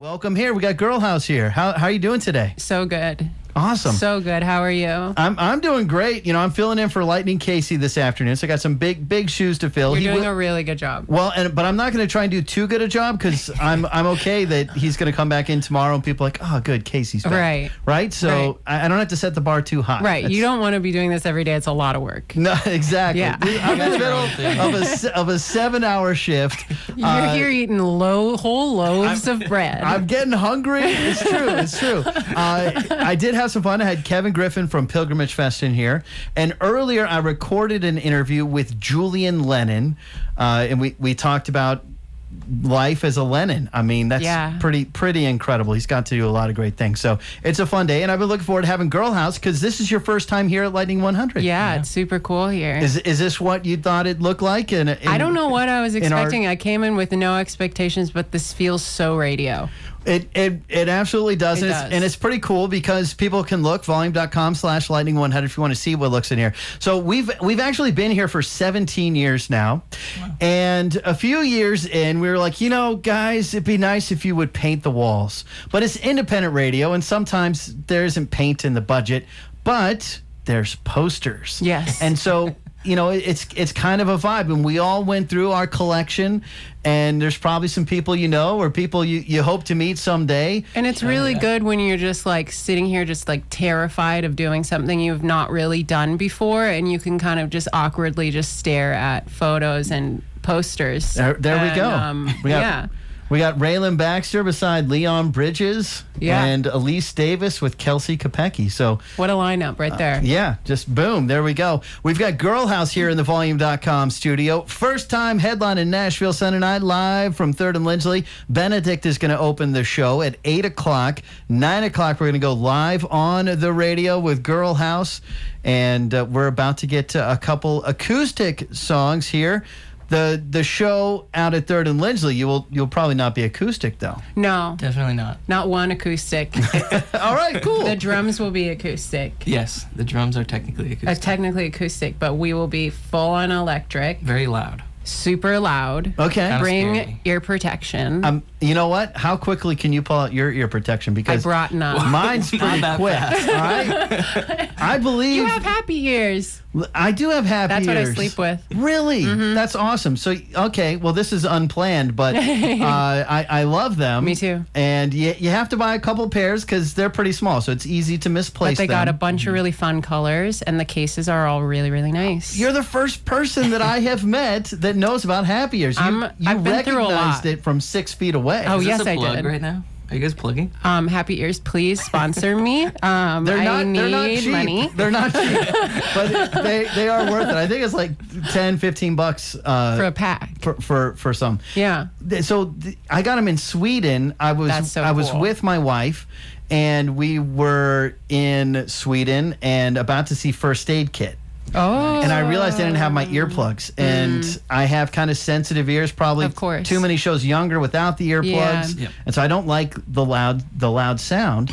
Welcome here. We got Girlhouse here. How are you doing today? So good. Awesome. So good. How are you? I'm doing great. You know, I'm filling in for Lightning Casey this afternoon, so I got some big shoes to fill. You're doing a really good job. Well, but I'm not going to try and do too good a job because I'm okay that he's going to come back in tomorrow and people are like, oh, good, Casey's back. Right. So I don't have to set the bar too high. Right. You don't want to be doing this every day. It's a lot of work. No, exactly. Yeah. I'm in the middle of a 7-hour shift. You're here eating whole loaves of bread. I'm getting hungry. It's true. I did have some fun. I had Kevin Griffin from Pilgrimage Fest in here. And earlier I recorded an interview with Julian Lennon. And we talked about life as a Lennon. I mean, that's pretty incredible. He's got to do a lot of great things. So it's a fun day. And I've been looking forward to having Girlhouse because this is your first time here at Lightning 100. Yeah, it's super cool here. Is this what you thought it looked like? I don't know what I was expecting. I came in with no expectations, but this feels so radio. It absolutely does. And it's pretty cool because people can look, volume.com/lightning100 if you want to see what looks in here. So we've actually been here for 17 years now. Wow. And a few years in, we were like, you know, guys, it'd be nice if you would paint the walls. But it's independent radio, and sometimes there isn't paint in the budget, but there's posters. Yes. And so you know, it's kind of a vibe, and we all went through our collection, and there's probably some people you know or people you hope to meet someday. And it's really good when you're just like sitting here just like terrified of doing something you've not really done before, and you can kind of just awkwardly just stare at photos and posters. There we go. We got Raylan Baxter beside Leon Bridges and Elise Davis with Kelsey Kopecky. So what a lineup right there. Yeah, just boom. There we go. We've got Girlhouse here in the Volume.com studio. First time headline in Nashville Sunday night, live from 3rd and Lindsley. Benedict is going to open the show at 8 o'clock. 9 o'clock, we're going to go live on the radio with Girlhouse. And we're about to get to a couple acoustic songs here. The show out at 3rd and Lindsley, you'll probably not be acoustic, though. No. Definitely not. Not one acoustic. All right, cool. The drums will be acoustic. Yes, the drums are technically acoustic. Technically acoustic, but we will be full on electric. Very loud. Super loud. Okay. Bring ear protection. You know what? How quickly can you pull out your ear protection? Because I brought none. Mine's pretty quick. All right. I believe you have happy ears. I do have happy ears. That's what I sleep with. Really? Mm-hmm. That's awesome. So, okay, well, this is unplanned, but I love them. Me too. And you have to buy a couple pairs because they're pretty small, so it's easy to misplace them. But they got a bunch of really fun colors, and the cases are all really, really nice. You're the first person that I have met that knows about happy ears. You I've been through a lot. recognized it from 6 feet away. Oh, is yes, this a I plug did. Right now? Are you guys plugging? Happy Ears, please sponsor me. I need cheap. money. They're not cheap, but they are worth it. I think it's like $10-15 for a pack for some. Yeah. So I got them in Sweden. I was with my wife, and we were in Sweden and about to see First Aid Kit. Oh. And I realized I didn't have my earplugs. And I have kind of sensitive ears, probably of course. Too many shows younger without the earplugs. Yeah. Yep. And so I don't like the loud sound.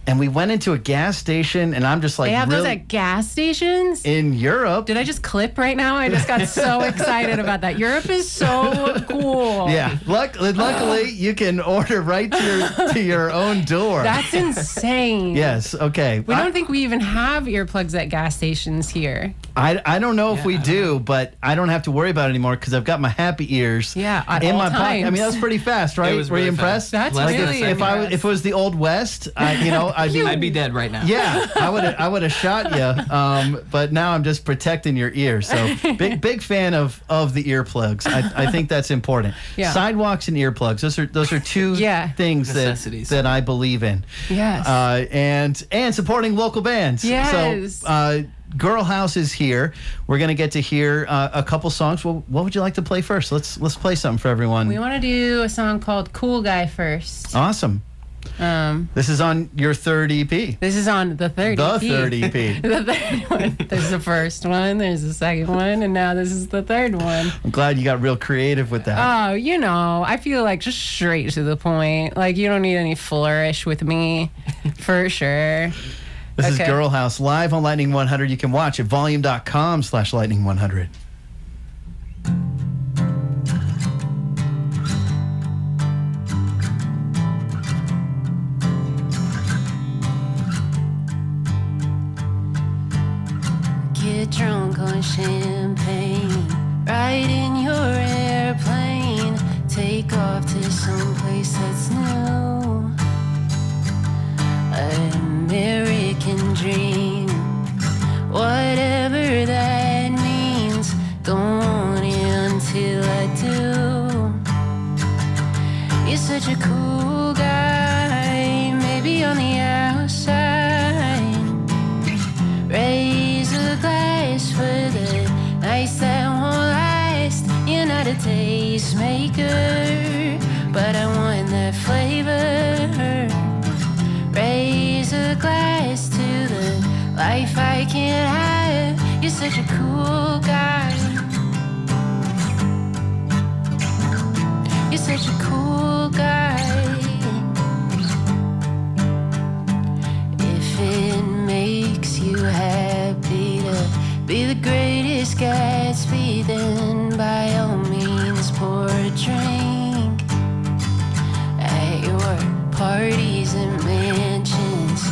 And we went into a gas station, and I'm just like, they have those at gas stations? In Europe. Did I just clip right now? I just got so excited about that. Europe is so cool. Yeah. Luckily, you can order right to your own door. That's insane. Yes. Okay. We don't think we even have earplugs at gas stations here. I don't know if we do, but I don't have to worry about it anymore because I've got my happy ears in my times. pocket. I mean, that was pretty fast, right? Were you impressed? That's like really if it was the Old West, I'd be dead right now. Yeah, I would have shot you. But now I'm just protecting your ears. So big fan of the earplugs. I think that's important. Yeah. Sidewalks and earplugs. Those are two things that I believe in. Yes. And supporting local bands. Yes. So Girlhouse is here. We're going to get to hear a couple songs. Well, what would you like to play first? Let's play something for everyone. We want to do a song called Cool Guy first. Awesome. This is on your third EP. This is on the third EP. The third EP. The third one. There's the first one, there's the second one, and now this is the third one. I'm glad you got real creative with that. Oh, I feel like just straight to the point. Like, you don't need any flourish with me, for sure. This is Girlhouse live on Lightning 100. You can watch at volume.com/lightning100. champagne, ride in your airplane, take off to someplace that's new. An American dream, whatever that means, don't want it until I do. You're such a cool guy, maybe on the outside. Raise a glass for the nights that won't last. You're not a tastemaker, but I want that flavor. Raise a glass to the life I can't have. You're such a cool guy. You're such a cool guy. If it makes you happy to be the greatest Gatsby, then by all means pour a drink. At your parties and mansions,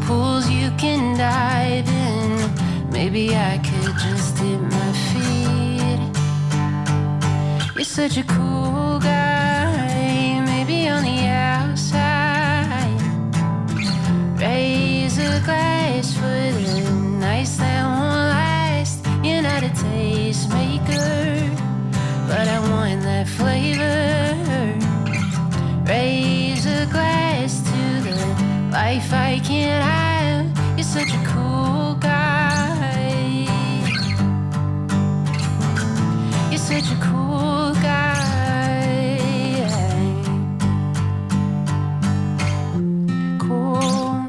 pools you can dive in, maybe I could just dip my feet. You're such a cool guy, maybe on the outside. Raise a glass for the nights that won't last. You're not a tastemaker, but I want that flavor. Raise a glass to the life I can't have. You're such a cool guy. You're such a cool guy. Cool,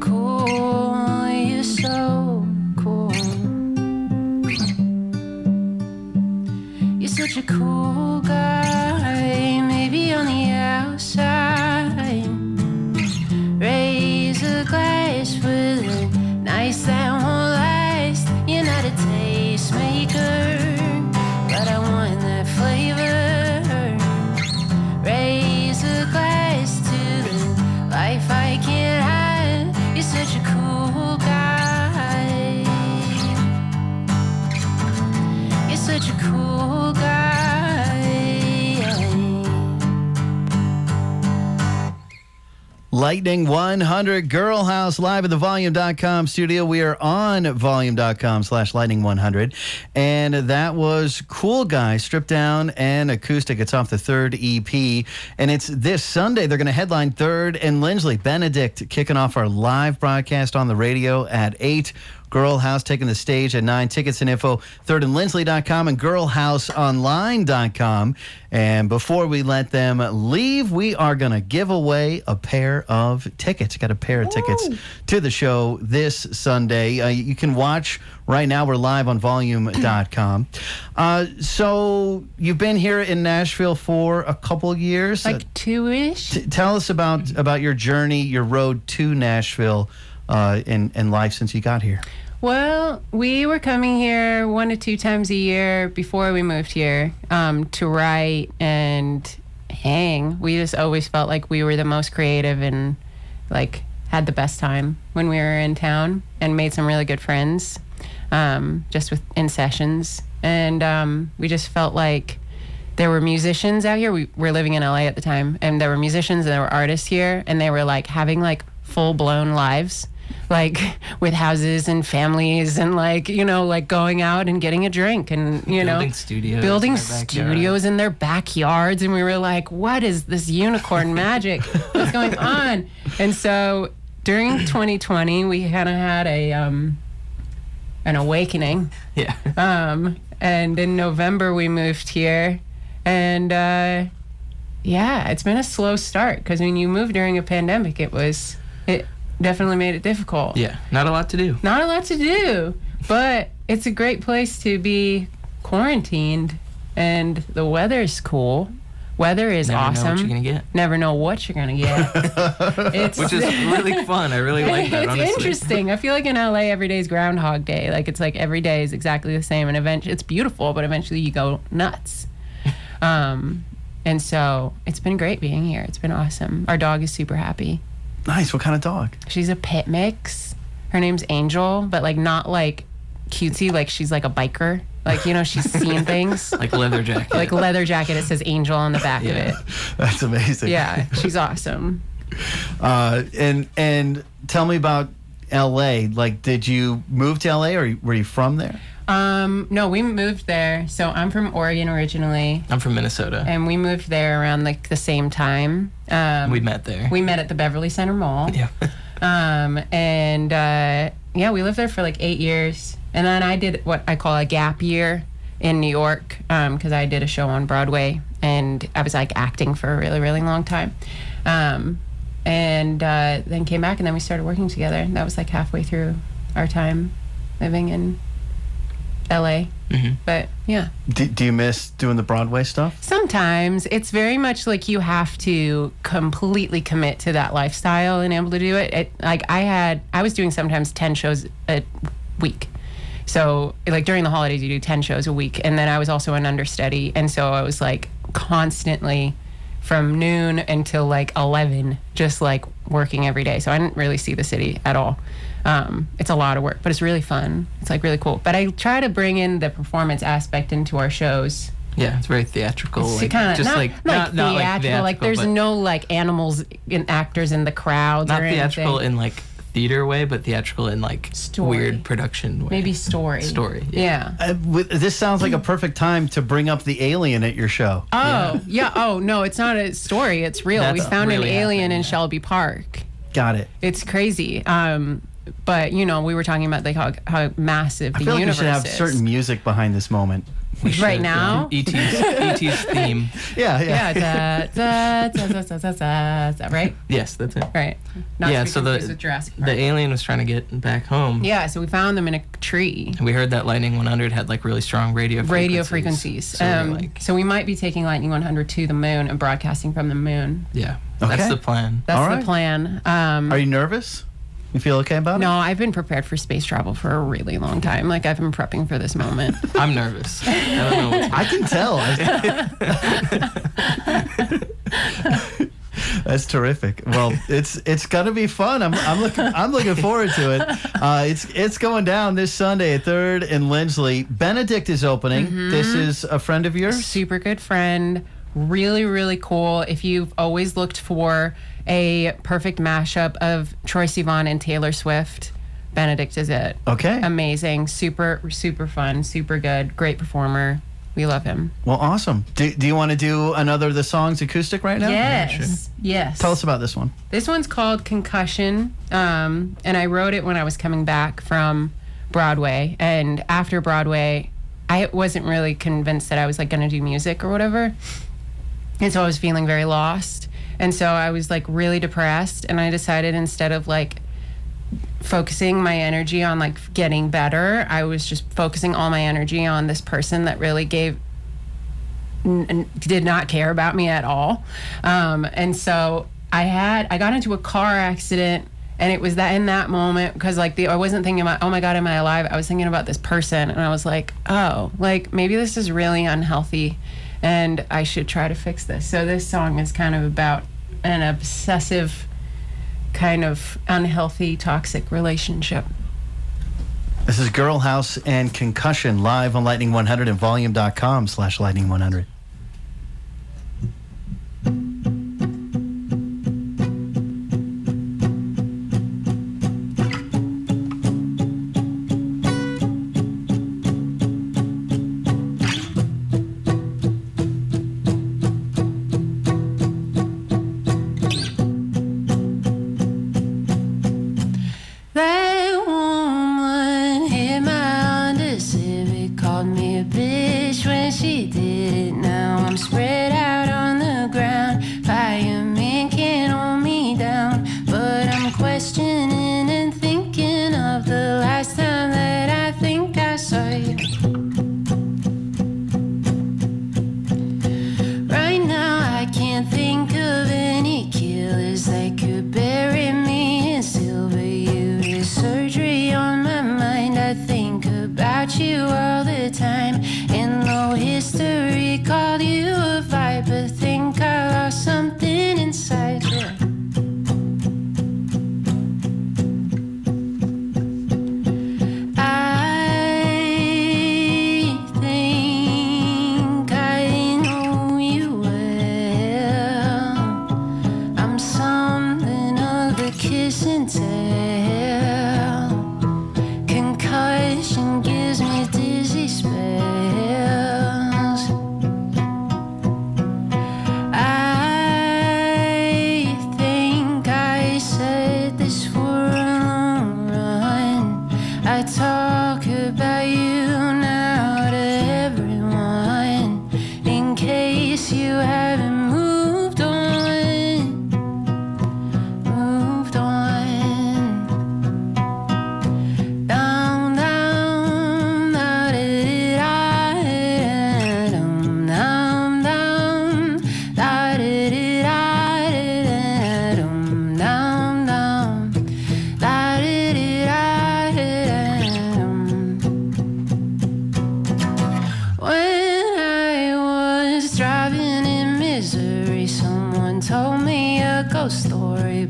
cool, you're so cool. You're such a cool guy, maybe on the outside. Raise a glass for the nights that won't last. You're not a tastemaker, but I want that flavor. Raise a glass to the life I can't have. You're such a cool guy. You're such a cool guy. Lightning 100 Girlhouse live at the volume.com studio. We are on volume.com/lightning100. And that was Cool Guy, stripped down and acoustic. It's off the third EP. And it's this Sunday. They're going to headline 3rd and Lindsley. Benedict kicking off our live broadcast on the radio at 8. Girlhouse taking the stage at 9. Tickets and info, thirdandlindsley.com and girlhouseonline.com. And before we let them leave, we are going to give away a pair of tickets. Got a pair of tickets to the show this Sunday. You can watch right now. We're live on volume.com. So you've been here in Nashville for a couple years. Like 2-ish. Tell us about your journey, your road to Nashville in life since you got here. Well, we were coming here 1 to 2 times a year before we moved here to write and hang. We just always felt like we were the most creative and like had the best time when we were in town and made some really good friends just in sessions. And we just felt like there were musicians out here. We were living in LA at the time, and there were musicians and there were artists here, and they were like having like full-blown lives, like with houses and families and like, you know, like going out and getting a drink and, you know, building studios in their backyards. And we were like, what is this unicorn magic? What's going on? And so during 2020, we kind of had an awakening. Yeah. And in November we moved here, and yeah, it's been a slow start because when you move during a pandemic, it definitely made it difficult. Yeah, not a lot to do. Not a lot to do, but it's a great place to be quarantined, and the weather's cool. Weather is awesome. Never know what you're gonna get. Never know what you're gonna get. Which is really fun. I really like that, honestly. It's interesting. I feel like in LA, every day is Groundhog Day. Like, it's like every day is exactly the same, and eventually it's beautiful, but eventually you go nuts. And so it's been great being here. It's been awesome. Our dog is super happy. Nice. What kind of dog? She's a pit mix. Her name's Angel, but like not like cutesy, like she's like a biker. Like, you know, she's seen things. Like leather jacket. Like leather jacket. It says Angel on the back of it. That's amazing. Yeah, she's awesome. And tell me about L.A. Like, did you move to L.A. or were you from there? No, we moved there. So I'm from Oregon originally. I'm from Minnesota. And we moved there around like the same time. We met there. We met at the Beverly Center Mall. Yeah. Yeah, we lived there for like 8 years. And then I did what I call a gap year in New York because I did a show on Broadway and I was like acting for a really, really long time. And then came back and then we started working together. And that was like halfway through our time living in LA. Mm-hmm. But yeah. Do you miss doing the Broadway stuff? Sometimes it's very much like you have to completely commit to that lifestyle and able to do it. I was doing sometimes 10 shows a week. So like during the holidays you do 10 shows a week. And then I was also an understudy. And so I was like constantly from noon until like 11, just like working every day. So I didn't really see the city at all. It's a lot of work, but it's really fun. It's like really cool. But I try to bring in the performance aspect into our shows. Yeah, it's very theatrical. It's like, kinda, just not theatrical. Like there's but no like animals and actors in the crowds. not or theatrical anything. in like theater way, but theatrical in like Story. weird production way. Maybe story. Story. Yeah. This sounds like a perfect time to bring up the alien at your show. Oh, yeah. Oh, no, it's not a story. It's real. That's We found an really alien happening, in yeah. Shelby Park. Got it. It's crazy. But, you know, we were talking about like how massive I the feel like we universe should have is. certain music behind this moment. We should, Right now? E.T.'s theme. Yeah. Yeah. Right? Yes, that's it. Right. Not Yeah, to be so confused with Jurassic Park. the alien was trying to get back home. Yeah, so we found them in a tree. We heard that Lightning 100 had like really strong radio Frequencies. So, we're like, So we might be taking Lightning 100 to the moon and broadcasting from the moon. yeah, Okay. that's the plan. That's All the right. plan. Are you nervous? You feel okay about it? No, I've been prepared for space travel for a really long time. Like I've been prepping for this moment. I'm nervous. I don't know what's I can tell. That's terrific. Well, it's gonna be fun. I'm looking forward to it. It's going down this Sunday at 3rd and Lindsley. Benedict is opening. Mm-hmm. This is a friend of yours. Super good friend. Really, really cool. If you've always looked for a perfect mashup of Troye Sivan and Taylor Swift, Benedict is it. Okay. Amazing. Super, super fun. Super good. Great performer. We love him. Well, awesome. Do you want to do another of the songs acoustic right now? Yes. Yes. Tell us about this one. This one's called Concussion, and I wrote it when I was coming back from Broadway. And after Broadway, I wasn't really convinced that I was like going to do music or whatever. And so I was feeling very lost. And so I was like really depressed. And I decided instead of like focusing my energy on like getting better, I was just focusing all my energy on this person that really did not care about me at all. And so I got into a car accident, and it was that in that moment, because like I wasn't thinking about, oh my God, am I alive? I was thinking about this person, and I was like, oh, like maybe this is really unhealthy and I should try to fix this. So this song is kind of about an obsessive, kind of unhealthy, toxic relationship. This is Girlhouse and Concussion live on Lightning 100 and volume.com/Lightning 100. That woman hit my Honda Civic, called me a bitch when she did it. Now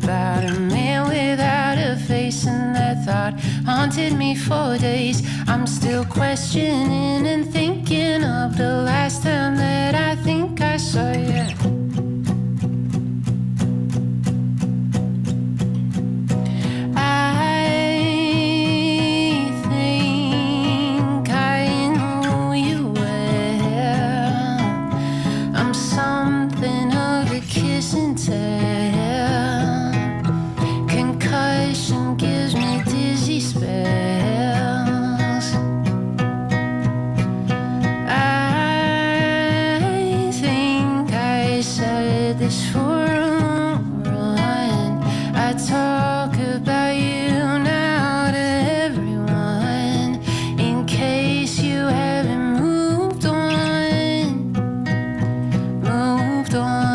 about a man without a face, and that thought haunted me for days. I'm still questioning and thinking of the last time that I think I saw you. Concussion gives me dizzy spells. I think I said this for a long run. I talk about you now to everyone, in case you haven't moved on. Moved on.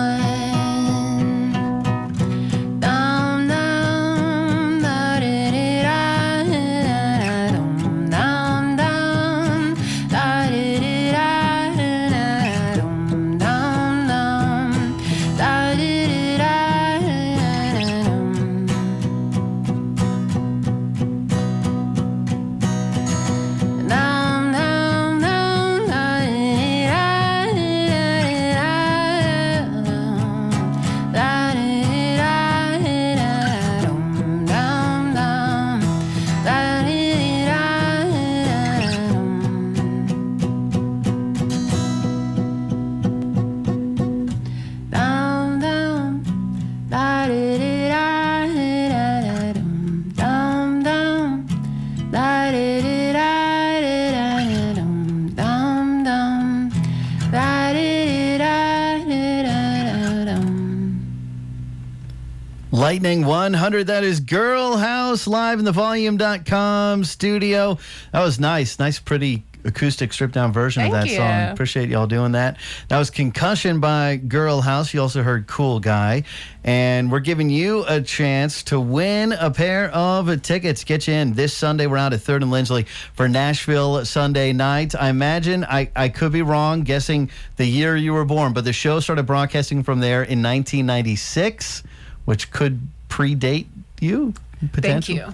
Lightning 100, that is Girlhouse, live in the volume.com studio. That was nice. Nice, pretty acoustic stripped down version of Thank that you. song. Appreciate y'all doing that. That was Concussion by Girlhouse. You also heard Cool Guy. And we're giving you a chance to win a pair of tickets. Get you in this Sunday. We're out at 3rd and Lindsley for Nashville Sunday night. I imagine, I could be wrong guessing the year you were born, but the show started broadcasting from there in 1996, which could predate you. Thank you.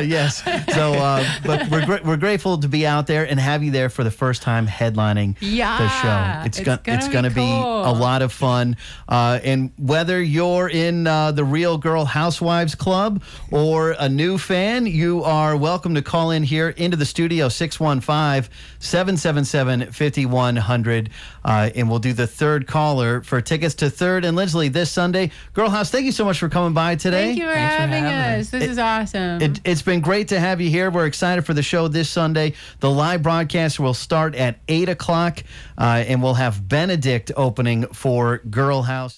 Yes. So, but we're grateful to be out there and have you there for the first time headlining the show. It's gonna be a lot of fun. And whether you're in the Real Girl Housewives Club or a new fan, you are welcome to call in here into the studio, 615-777-5100. And we'll do the third caller for tickets to 3rd and Lindsley this Sunday. Girlhouse, thank you so much for coming by today. Thank you for Thanks for having having us. This is awesome. It's been great to have you here. We're excited for the show this Sunday. The live broadcast will start at 8 o'clock, and we'll have Benedict opening for Girlhouse.